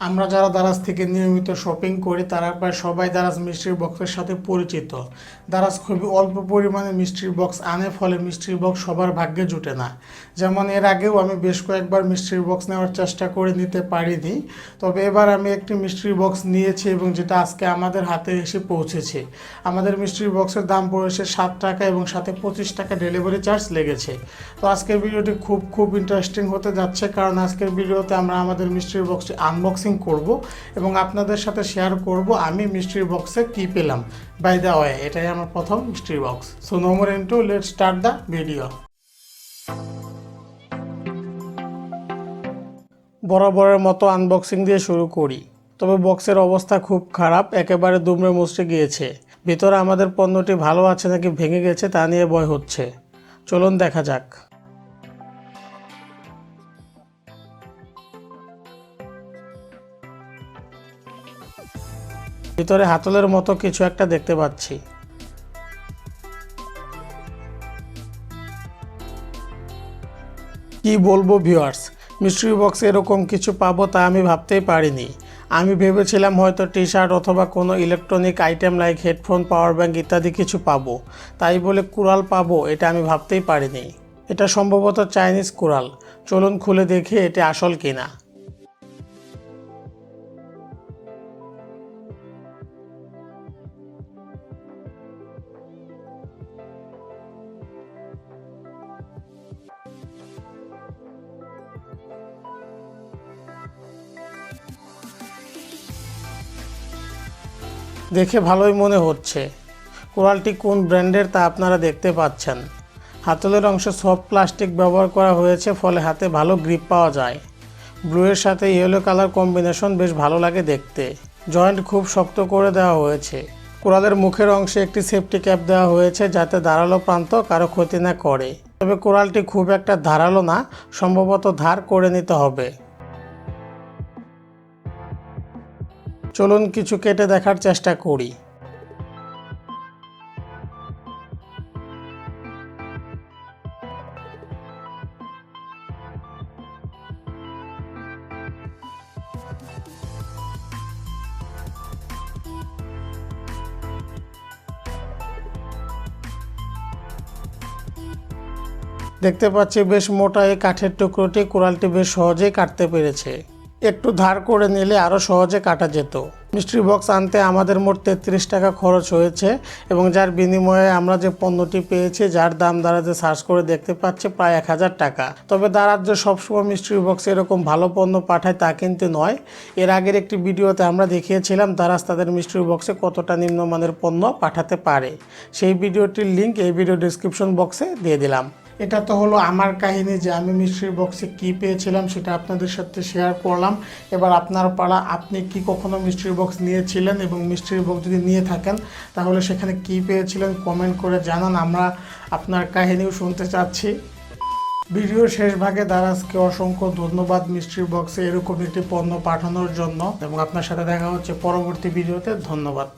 আমরা যারা দারাজ থেকে নিয়মিত শপিং করি তারা প্রায় সবাই দারাজ মিষ্টির বক্সের সাথে পরিচিত। দারাজ খুবই অল্প পরিমাণে মিষ্টির বক্স আনে, ফলে মিষ্টির বক্স সবার ভাগ্যে জুটে না। যেমন এর আগেও আমি বেশ কয়েকবার মিষ্টির বক্স নেওয়ার চেষ্টা করে নিতে পারিনি, তবে এবার আমি একটি মিষ্টির বক্স নিয়েছি এবং যেটা আজকে আমাদের হাতে এসে পৌঁছেছে। আমাদের মিষ্টির বক্সের দাম পড়েছে 7 টাকা এবং সাথে 25 টাকা ডেলিভারি চার্জ লেগেছে। তো আজকের ভিডিওটি খুব ইন্টারেস্টিং হতে যাচ্ছে, কারণ আজকের ভিডিওতে আমরা আমাদের মিষ্টির বক্সটি আনবক্সিং করব এবং আপনাদের সাথে শেয়ার করব আমি মিষ্টির বক্সে কি পেলাম। বাই দ্য ওয়ে, এটাই আমার প্রথম মিষ্টির box. So no more intro, let's start the video. বরাবরের মতো আনবক্সিং দিয়ে শুরু করি। তবে বক্সের অবস্থা খুব খারাপ, একেবারে দুমড়ে মুচড়ে গিয়েছে। ভিতরে আমাদের পণ্যটি ভালো আছে নাকি ভেঙে গেছে তা নিয়ে ভয় হচ্ছে। চলুন দেখা যাক। ভিতরে হাতলের মতো কিছু একটা দেখতে পাচ্ছি। কি বলবো ভিউয়ার্স, মিস্ট্রি বক্সে এরকম কিছু পাবো তা আমি ভাবতেই পারিনি। আমি ভেবেছিলাম হয়তো টি শার্ট অথবা কোনো electronic item like headphone, power bank ইত্যাদি কিছু পাবো, তাই বলে কুড়াল পাবো এটা আমি ভাবতেই পারিনি। এটা সম্ভবত চাইনিজ কুড়াল। চলুন খুলে দেখি এটা আসল কিনা। দেখে ভালোই মনে হচ্ছে। কুড়ালটি কোন ব্র্যান্ডের তা আপনারা দেখতে পাচ্ছেন। হাতলের অংশে সফট প্লাস্টিক ব্যবহার করা হয়েছে, ফলে হাতে ভালো গ্রিপ পাওয়া যায়। ব্লুয়ের সাথে ইয়েলো কালার কম্বিনেশন বেশ ভালো লাগে দেখতে। জয়েন্ট খুব শক্ত করে দেওয়া হয়েছে। কুড়ালের মুখের অংশে একটি সেফটি ক্যাপ দেওয়া হয়েছে যাতে ধারালো প্রান্ত কারো ক্ষতি না করে। তবে কুড়ালটি খুব একটা ধারালো না, সম্ভবত ধার করে নিতে হবে। চলুন কিছু কেটে দেখার চেষ্টা করি। দেখতে পাচ্ছি বেশ মোটা এই কাঠের টুকরোটি কুড়ালটি বেশ সহজেই কাটতে পেরেছে। একটু ধার করে নিলে আরও সহজে কাটা যেত। মিষ্টি বক্স আনতে আমাদের মোট 33 টাকা খরচ হয়েছে এবং যার বিনিময়ে আমরা যে পণ্যটি পেয়েছি, যার দাম দারাজে সার্চ করে দেখতে পাচ্ছি প্রায় 1000 টাকা। তবে দারাজ যে সবসময় মিষ্টি বক্সে এরকম ভালো পণ্য পাঠায় তা কিন্তু নয়। এর আগের একটি ভিডিওতে আমরা দেখিয়েছিলাম দারাজ তাদের মিষ্টি বক্সে কতটা নিম্নমানের পণ্য পাঠাতে পারে। সেই ভিডিওটির লিঙ্ক এই ভিডিও ডিসক্রিপশন বক্সে দিয়ে দিলাম। এটা তো হলো আমার কাহিনী যে আমি মিষ্টির বক্সে কি পেয়েছিলাম সেটা আপনাদের সাথে শেয়ার করলাম। এবার আপনার পালা, আপনি কি কখনো মিষ্টির বক্স নিয়েছিলেন এবং মিষ্টির বক্স যদি নিয়ে থাকেন তাহলে সেখানে কি পেয়েছিলেন কমেন্ট করে জানান, আমরা আপনার কাহিনীও শুনতে চাচ্ছি। ভিডিওর শেষ ভাগে দারাজকে অসংখ্য ধন্যবাদ মিষ্টির বক্সে এরকম একটি পণ্য পাঠানোর জন্য, এবং আপনার সাথে দেখা হচ্ছে পরবর্তী ভিডিওতে। ধন্যবাদ।